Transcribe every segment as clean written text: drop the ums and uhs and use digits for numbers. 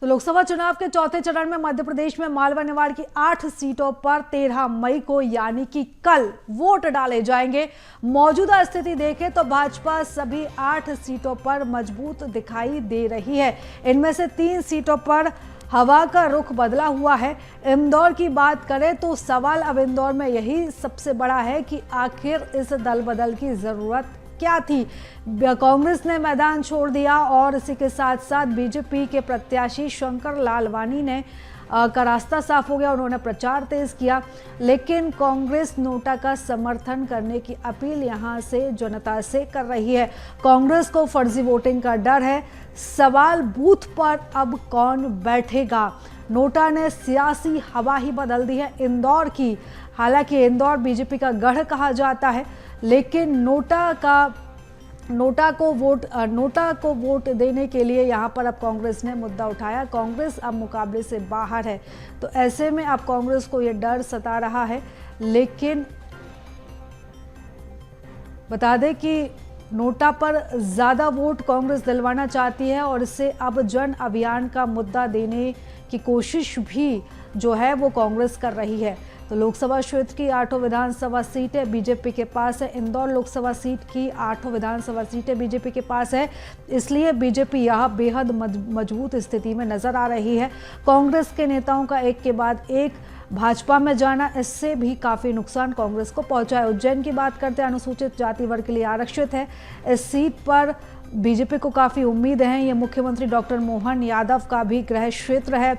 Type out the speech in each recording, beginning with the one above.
तो लोकसभा चुनाव के चौथे चरण में मध्य प्रदेश में मालवा निवाड़ की 8 सीटों पर 13 मई को यानी कि कल वोट डाले जाएंगे। मौजूदा स्थिति देखें तो भाजपा सभी 8 सीटों पर मजबूत दिखाई दे रही है। इनमें से 3 सीटों पर हवा का रुख बदला हुआ है। इंदौर की बात करें तो सवाल अब इंदौर में यही सबसे बड़ा है कि आखिर इस दल बदल की जरूरत क्या थी। कांग्रेस ने मैदान छोड़ दिया और इसी के साथ साथ बीजेपी के प्रत्याशी शंकर लालवानी ने का रास्ता साफ हो गया। उन्होंने प्रचार तेज किया, लेकिन कांग्रेस नोटा का समर्थन करने की अपील यहां से जनता से कर रही है। कांग्रेस को फर्जी वोटिंग का डर है। सवाल बूथ पर अब कौन बैठेगा। नोटा ने सियासी हवा ही बदल दी है इंदौर की। हालांकि इंदौर बीजेपी का गढ़ कहा जाता है, लेकिन नोटा को वोट देने के लिए यहां पर अब कांग्रेस ने मुद्दा उठाया। कांग्रेस अब मुकाबले से बाहर है, तो ऐसे में अब कांग्रेस को यह डर सता रहा है। लेकिन बता दें कि नोटा पर ज्यादा वोट कांग्रेस दिलवाना चाहती है और इससे अब जन अभियान का मुद्दा देने की कोशिश भी जो है वो कांग्रेस कर रही है। तो लोकसभा क्षेत्र की 8 विधानसभा सीटें बीजेपी के पास है। इंदौर लोकसभा सीट की 8 विधानसभा सीटें बीजेपी के पास है, इसलिए बीजेपी यहाँ बेहद मजबूत स्थिति में नजर आ रही है। कांग्रेस के नेताओं का एक के बाद एक भाजपा में जाना, इससे भी काफी नुकसान कांग्रेस को पहुंचा है। उज्जैन की बात करते हैं, अनुसूचित जाति वर्ग के लिए आरक्षित है। इस सीट पर बीजेपी को काफी उम्मीद है। ये मुख्यमंत्री डॉक्टर मोहन यादव का भी गृह क्षेत्र है।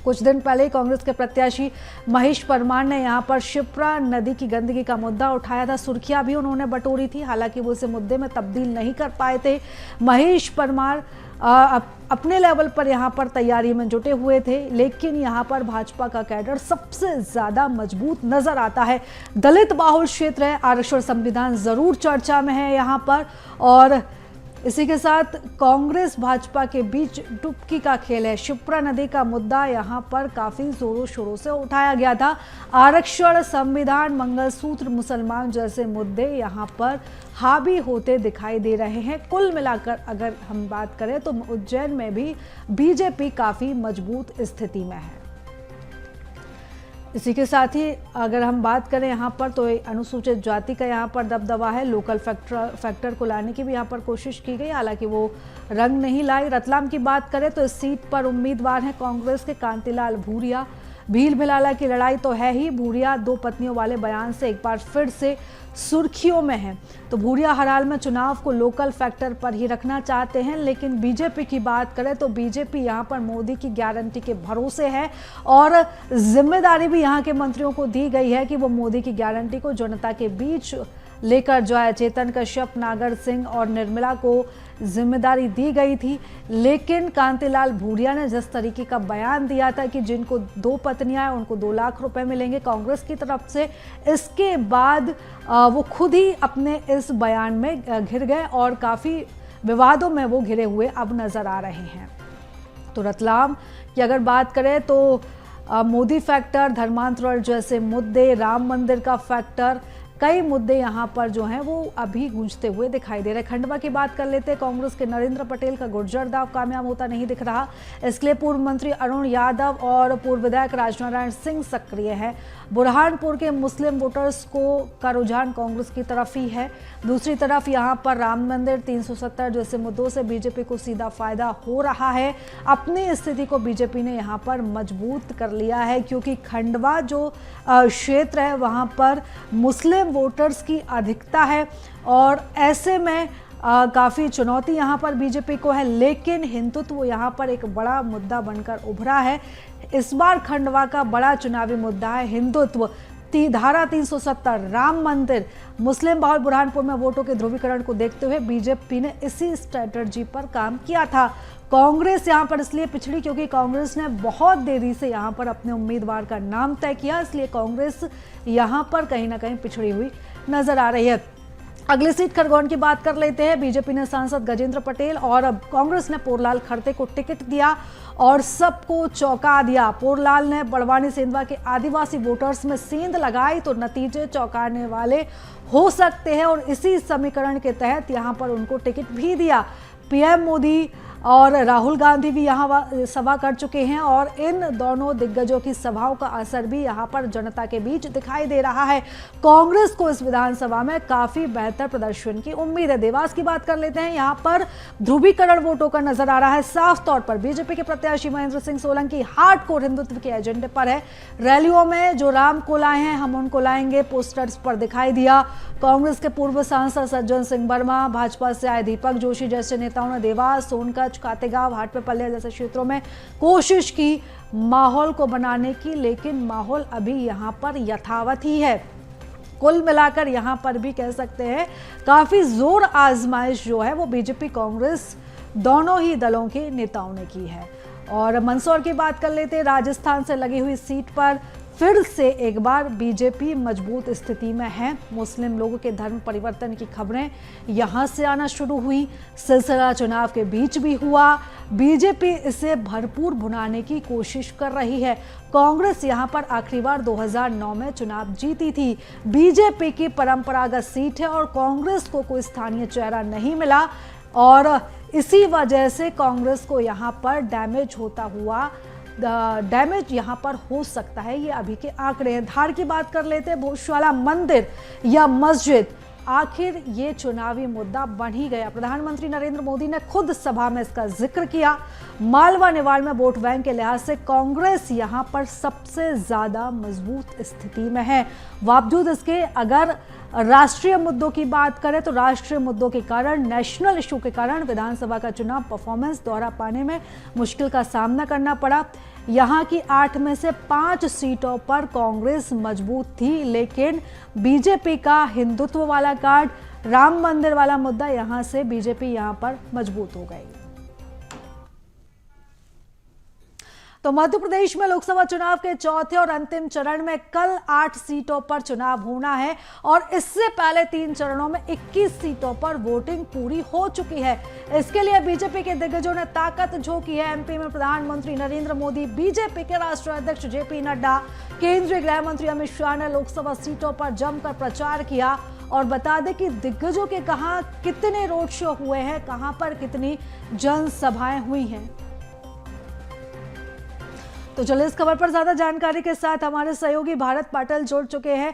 कुछ दिन पहले कांग्रेस के प्रत्याशी महेश परमार ने यहां पर शिप्रा नदी की गंदगी का मुद्दा उठाया था। सुर्खियां भी उन्होंने बटोरी थी, हालांकि वो इसे मुद्दे में तब्दील नहीं कर पाए थे। महेश परमार अपने लेवल पर यहां पर तैयारी में जुटे हुए थे, लेकिन यहां पर भाजपा का कैडर सबसे ज्यादा मजबूत नजर आता है। दलित बाहुल क्षेत्र है, आरक्षण संविधान जरूर चर्चा में है यहां पर। और इसी के साथ कांग्रेस भाजपा के बीच डुबकी का खेल है। शिप्रा नदी का मुद्दा यहां पर काफी जोरों शोरों से उठाया गया था। आरक्षण, संविधान, मंगलसूत्र, मुसलमान जैसे मुद्दे यहां पर हावी होते दिखाई दे रहे हैं। कुल मिलाकर अगर हम बात करें तो उज्जैन में भी बीजेपी काफी मजबूत स्थिति में है। इसी के साथ ही अगर हम बात करें यहाँ पर तो अनुसूचित जाति का यहाँ पर दबदबा है। लोकल फैक्टर को लाने की भी यहाँ पर कोशिश की गई, हालांकि वो रंग नहीं लाई। रतलाम की बात करें तो इस सीट पर उम्मीदवार हैं कांग्रेस के कांतिलाल भूरिया। भील भिलाला की लड़ाई तो है ही। भूरिया 2 पत्नियों वाले बयान से एक बार फिर से सुर्खियों में है। तो भूरिया हर हाल में चुनाव को लोकल फैक्टर पर ही रखना चाहते हैं, लेकिन बीजेपी की बात करें तो बीजेपी यहां पर मोदी की गारंटी के भरोसे है और जिम्मेदारी भी यहां के मंत्रियों को दी गई है कि वो मोदी की गारंटी को जनता के बीच लेकर जाए। चेतन कश्यप, नागर सिंह और निर्मला को जिम्मेदारी दी गई थी, लेकिन कांतिलाल भूरिया ने जिस तरीके का बयान दिया था कि जिनको 2 पत्नियां हैं उनको 2 लाख रुपए मिलेंगे कांग्रेस की तरफ से, इसके बाद वो खुद ही अपने इस बयान में घिर गए और काफी विवादों में वो घिरे हुए अब नजर आ रहे हैं। तो रतलाम की अगर बात करें तो मोदी फैक्टर, धर्मांतरण जैसे मुद्दे, राम मंदिर का फैक्टर, कई मुद्दे यहां पर जो हैं वो अभी गूंजते हुए दिखाई दे रहे हैं। खंडवा की बात कर लेते हैं। कांग्रेस के नरेंद्र पटेल का गुर्जर दाव कामयाब होता नहीं दिख रहा। इसके लिए पूर्व मंत्री अरुण यादव और पूर्व विधायक राजनारायण सिंह सक्रिय है। बुरहानपुर के मुस्लिम वोटर्स का रुझान कांग्रेस की तरफ ही है। दूसरी तरफ यहां पर राम मंदिर, 370 जैसे मुद्दों से बीजेपी को सीधा फायदा हो रहा है। अपनी स्थिति को बीजेपी ने यहां पर मजबूत कर लिया है, क्योंकि खंडवा जो क्षेत्र है वहां पर मुस्लिम वोटर्स की अधिकता है और ऐसे में काफ़ी चुनौती यहाँ पर बीजेपी को है। लेकिन हिंदुत्व यहाँ पर एक बड़ा मुद्दा बनकर उभरा है। इस बार खंडवा का बड़ा चुनावी मुद्दा है हिंदुत्व। धारा 370, राम मंदिर, मुस्लिम बहुल बुरहानपुर में वोटों के ध्रुवीकरण को देखते हुए बीजेपी ने इसी स्ट्रेटजी पर काम किया था। कांग्रेस यहां पर इसलिए पिछड़ी क्योंकि कांग्रेस ने बहुत देरी से यहां पर अपने उम्मीदवार का नाम तय किया, इसलिए कांग्रेस यहां पर कहीं ना कहीं पिछड़ी हुई नजर आ रही है। अगली सीट खरगोन की बात कर लेते हैं। बीजेपी ने सांसद गजेंद्र पटेल और अब कांग्रेस ने पोरलाल खड़ते को टिकट दिया और सबको चौंका दिया। पोरलाल ने बड़वानी सेंधवा के आदिवासी वोटर्स में सेंध लगाई तो नतीजे चौंकाने वाले हो सकते हैं और इसी समीकरण के तहत यहां पर उनको टिकट भी दिया। पीएम मोदी और राहुल गांधी भी यहाँ सभा कर चुके हैं और इन दोनों दिग्गजों की सभाओं का असर भी यहाँ पर जनता के बीच दिखाई दे रहा है। कांग्रेस को इस विधानसभा में काफी बेहतर प्रदर्शन की उम्मीद है। देवास की बात कर लेते हैं। यहाँ पर ध्रुवीकरण वोटों का नजर आ रहा है। साफ तौर पर बीजेपी के प्रत्याशी महेंद्र सिंह सोलंकी हार्डकोर हिंदुत्व के एजेंडे पर है। रैलियों में जो राम को लाए हैं हम उनको लाएंगे पोस्टर्स पर दिखाई दिया। कांग्रेस के पूर्व सांसद सज्जन सिंह वर्मा, भाजपा से आए दीपक जोशी जैसे नेताओं ने देवास, सोनकच्छ, खातेगांव, हाटपिपलिया जैसे क्षेत्रों में कोशिश की माहौल को बनाने की, लेकिन माहौल अभी यहाँ पर यथावत ही है। कुल मिलाकर यहाँ पर भी कह सकते हैं काफी जोर आजमाइश जो है वो बीजेपी कांग्रेस दोनों ही दलों के नेताओं ने की है। और मंदसौर की बात कर लेते हैं। राजस्थान से लगी हुई सीट पर फिर से एक बार बीजेपी मजबूत स्थिति में है। मुस्लिम लोगों के धर्म परिवर्तन की खबरें यहां से आना शुरू हुई। सिलसिला चुनाव के बीच भी हुआ। बीजेपी इसे भरपूर भुनाने की कोशिश कर रही है। कांग्रेस यहां पर आखिरी बार 2009 में चुनाव जीती थी। बीजेपी की परंपरागत सीट है और कांग्रेस को कोई स्थानीय चेहरा नहीं मिला और इसी वजह से कांग्रेस को यहां पर डैमेज यहां पर हो सकता है। ये अभी के आंकड़े हैं। धार की बात कर लेते हैं। भोजशाला मंदिर या मस्जिद, आखिर ये चुनावी मुद्दा बन ही गया। प्रधानमंत्री नरेंद्र मोदी ने खुद सभा में इसका जिक्र किया। मालवा निवाड़ में वोट बैंक के लिहाज से कांग्रेस यहां पर सबसे ज्यादा मजबूत स्थिति में है। बावजूद इसके अगर राष्ट्रीय मुद्दों की बात करें तो राष्ट्रीय मुद्दों के कारण, नेशनल इशू के कारण विधानसभा का चुनाव परफॉर्मेंस दोहरा पाने में मुश्किल का सामना करना पड़ा। यहाँ की 8 में से 5 सीटों पर कांग्रेस मजबूत थी, लेकिन बीजेपी का हिंदुत्व वाला कार्ड, राम मंदिर वाला मुद्दा, यहाँ से बीजेपी यहाँ पर मजबूत हो गई। तो मध्य प्रदेश में लोकसभा चुनाव के चौथे और अंतिम चरण में कल 8 सीटों पर चुनाव होना है और इससे पहले 3 चरणों में 21 सीटों पर वोटिंग पूरी हो चुकी है। इसके लिए बीजेपी के दिग्गजों ने ताकत झोंकी है। एमपी में प्रधानमंत्री नरेंद्र मोदी, बीजेपी के राष्ट्रीय अध्यक्ष जेपी नड्डा, केंद्रीय गृह मंत्री अमित शाह ने लोकसभा सीटों पर जमकर प्रचार किया। और बता दें कि दिग्गजों के कहां कितने रोड शो हुए हैं, कहां पर कितनी जनसभाएं हुई हैं। तो चलिए इस खबर पर ज्यादा जानकारी के साथ हमारे सहयोगी भारत पाटिल जुड़ चुके हैं।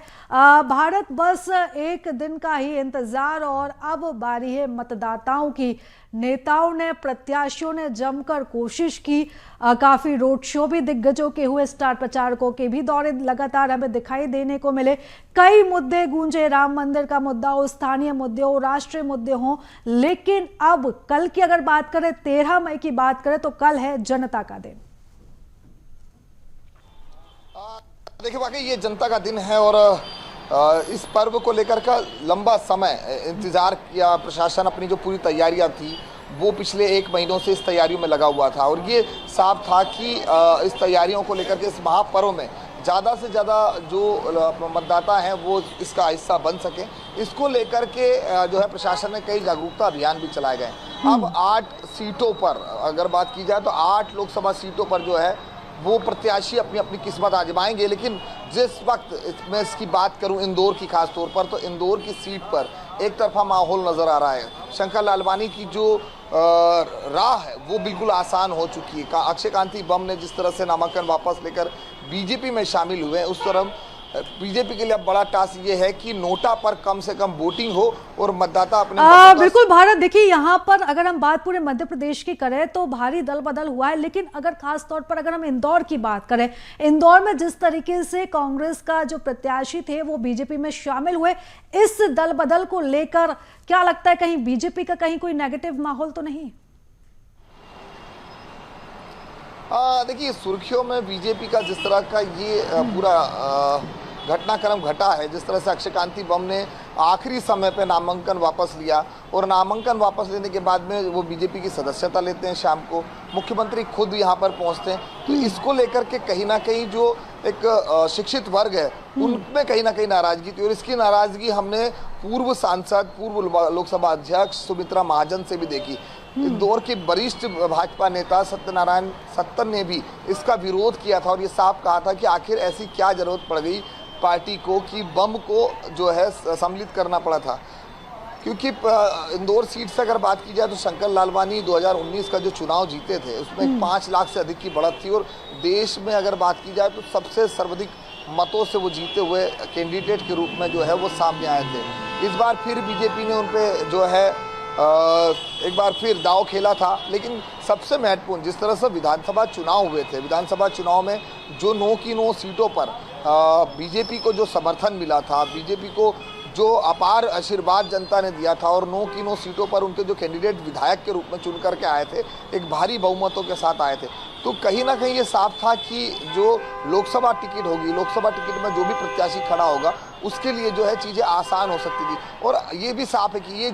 भारत, बस एक दिन का ही इंतजार और अब बारी है मतदाताओं की। नेताओं ने, प्रत्याशियों ने जमकर कोशिश की। काफी रोड शो भी दिग्गजों के हुए, स्टार प्रचारकों के भी दौरे लगातार हमें दिखाई देने को मिले। कई मुद्दे गूंजे, राम मंदिर का मुद्दा हो, स्थानीय मुद्दे हो, राष्ट्रीय मुद्दे हो। लेकिन अब कल की अगर बात करें, 13 मई की बात करें तो कल है जनता का दिन। देखिए, वाकई ये जनता का दिन है और इस पर्व को लेकर का लंबा समय इंतजार किया। प्रशासन अपनी जो पूरी तैयारियां थी वो पिछले 1 महीनों से इस तैयारियों में लगा हुआ था और ये साफ था कि इस तैयारियों को लेकर के इस महापर्व में ज़्यादा से ज़्यादा जो मतदाता हैं वो इसका हिस्सा बन सकें। इसको लेकर के जो है प्रशासन ने कई जागरूकता अभियान भी चलाए गए। अब 8 सीटों पर अगर बात की जाए तो 8 लोकसभा सीटों पर जो है वो प्रत्याशी अपनी अपनी किस्मत आजमाएंगे। लेकिन जिस वक्त मैं इसकी बात करूं इंदौर की खास तौर पर, तो इंदौर की सीट पर एक तरफा माहौल नज़र आ रहा है। शंकर लालवानी की जो राह है वो बिल्कुल आसान हो चुकी है। अक्षय कांति बम ने जिस तरह से नामांकन वापस लेकर बीजेपी में शामिल हुए, उस तरह बीजेपी के लिए अब बड़ा टास्क ये है कि नोटा पर कम से कम वोटिंग हो और मतदाता अपने बिल्कुल भारत, देखिए यहाँ पर अगर हम बात पूरे मध्य प्रदेश की करें तो भारी दल बदल हुआ है। लेकिन अगर खास तौर पर अगर हम इंदौर की बात करें, इंदौर में जिस तरीके से कांग्रेस का जो प्रत्याशी थे वो बीजेपी में शामिल हुए, इस दल बदल को लेकर क्या लगता है कहीं बीजेपी का कहीं कोई नेगेटिव माहौल तो नहीं? देखिए, सुर्खियों में बीजेपी का जिस तरह का ये पूरा घटनाक्रम घटा है, जिस तरह से अक्षय कांति बम ने आखिरी समय पे नामांकन वापस लिया और नामांकन वापस लेने के बाद में वो बीजेपी की सदस्यता लेते हैं, शाम को मुख्यमंत्री खुद यहाँ पर पहुँचते हैं। तो इसको लेकर के कहीं ना कहीं जो एक शिक्षित वर्ग है उनमें कहीं ना कहीं नाराजगी थी और इसकी नाराजगी हमने पूर्व सांसद, पूर्व लोकसभा अध्यक्ष सुमित्रा महाजन से भी देखी। इंदौर के वरिष्ठ भाजपा नेता सत्यनारायण सत्तर ने भी इसका विरोध किया था और ये साफ कहा था कि आखिर ऐसी क्या जरूरत पड़ गई पार्टी को कि बम को जो है सम्मिलित करना पड़ा था। क्योंकि इंदौर सीट से अगर बात की जाए तो शंकर लालवानी 2019 का जो चुनाव जीते थे उसमें 5 लाख से अधिक की बढ़त थी और देश में अगर बात की जाए तो सबसे सर्वाधिक मतों से वो जीते हुए कैंडिडेट के रूप में जो है वो सामने आए थे। इस बार फिर बीजेपी ने उन पे जो है एक बार फिर दांव खेला था। लेकिन सबसे महत्वपूर्ण, जिस तरह से विधानसभा चुनाव हुए थे, विधानसभा चुनाव में जो 9 की 9 सीटों पर बीजेपी को जो समर्थन मिला था, बीजेपी को जो अपार आशीर्वाद जनता ने दिया था और 9 की 9 सीटों पर उनके जो कैंडिडेट विधायक के रूप में चुन करके आए थे, एक भारी बहुमतों के साथ आए थे, तो कहीं ना कहीं ये साफ था कि जो लोकसभा टिकट होगी, लोकसभा टिकट में जो भी प्रत्याशी खड़ा होगा उसके लिए जो है चीज़ें आसान हो सकती थी। और ये भी साफ है कि ये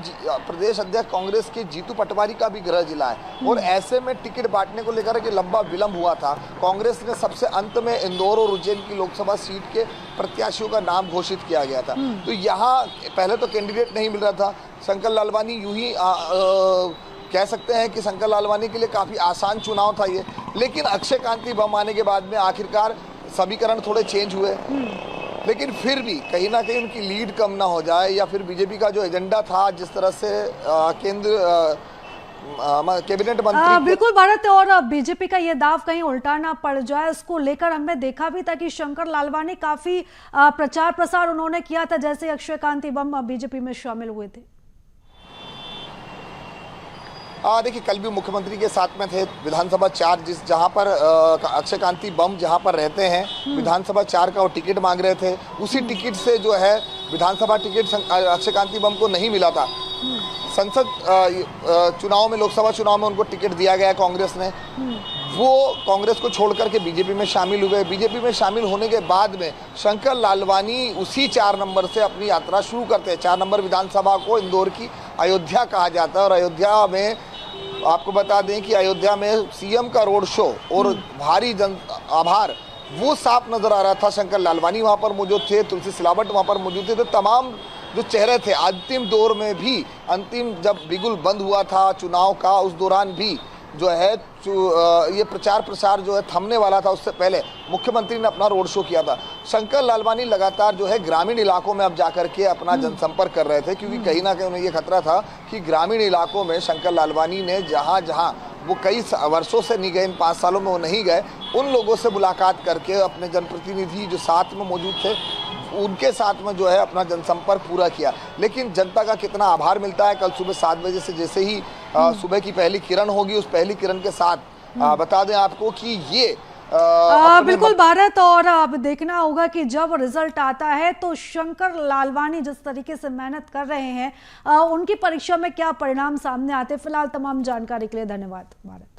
प्रदेश अध्यक्ष कांग्रेस के जीतू पटवारी का भी गृह जिला है और ऐसे में टिकट बांटने को लेकर के लंबा विलंब हुआ था। कांग्रेस ने सबसे अंत में इंदौर और उज्जैन की लोकसभा सीट के प्रत्याशियों का नाम घोषित किया गया था। तो यहाँ पहले तो कैंडिडेट नहीं मिल रहा था। शंकर लालवानी यूं ही कह सकते हैं कि शंकर लालवानी के लिए काफ़ी आसान चुनाव था ये, लेकिन अक्षय कांति बम आने के बाद में आखिरकार समीकरण थोड़े चेंज हुए। लेकिन फिर भी कहीं ना कहीं उनकी लीड कम ना हो जाए या फिर बीजेपी का जो एजेंडा था, जिस तरह से केंद्र कैबिनेट मंत्री बिल्कुल भारत, और बीजेपी का ये दाव कहीं उल्टा ना पड़ जाए, इसको लेकर हमने देखा भी था कि शंकर लालवानी काफी प्रचार प्रसार उन्होंने किया था जैसे अक्षय कांति बम बीजेपी में शामिल हुए थे। देखिए, कल भी मुख्यमंत्री के साथ में थे। विधानसभा 4 जहां पर अक्षय कांति बम जहां पर रहते हैं, विधानसभा 4 का वो टिकट मांग रहे थे। उसी टिकट से जो है विधानसभा टिकट अक्षय कांति बम को नहीं मिला था। संसद चुनाव में, लोकसभा चुनाव में उनको टिकट दिया गया कांग्रेस ने। वो कांग्रेस को छोड़ करके बीजेपी में शामिल हुए। बीजेपी में शामिल होने के बाद में शंकर लालवानी उसी 4 नंबर से अपनी यात्रा शुरू करते हैं। 4 नंबर विधानसभा को इंदौर की अयोध्या कहा जाता है और अयोध्या में आपको बता दें कि अयोध्या में सीएम का रोड शो और भारी जन आभार वो साफ नजर आ रहा था। शंकर लालवानी वहाँ पर मौजूद थे, तुलसी सिलावट वहाँ पर मौजूद थे। तो तमाम जो चेहरे थे अंतिम दौर में भी, अंतिम जब बिगुल बंद हुआ था चुनाव का, उस दौरान भी जो है ये प्रचार प्रसार जो है थमने वाला था, उससे पहले मुख्यमंत्री ने अपना रोड शो किया था। शंकर लालवानी लगातार जो है ग्रामीण इलाकों में अब जाकर के अपना जनसंपर्क कर रहे थे, क्योंकि कहीं ना कहीं उन्हें ये खतरा था कि ग्रामीण इलाकों में शंकर लालवानी ने जहां जहां वो कई वर्षों से नहीं गए, इन 5 सालों में वो नहीं गए, उन लोगों से मुलाकात करके अपने जनप्रतिनिधि जो साथ में मौजूद थे उनके साथ में जो है अपना जनसंपर्क पूरा किया। लेकिन जनता का कितना आभार मिलता है, कल सुबह 7 बजे से जैसे ही सुबह की पहली किरण होगी, उस पहली किरण के साथ बता दें आपको कि ये बिल्कुल भारत, और अब देखना होगा कि जब रिजल्ट आता है तो शंकर लालवानी जिस तरीके से मेहनत कर रहे हैं, उनकी परीक्षा में क्या परिणाम सामने आते हैं। फिलहाल तमाम जानकारी के लिए धन्यवाद भारत।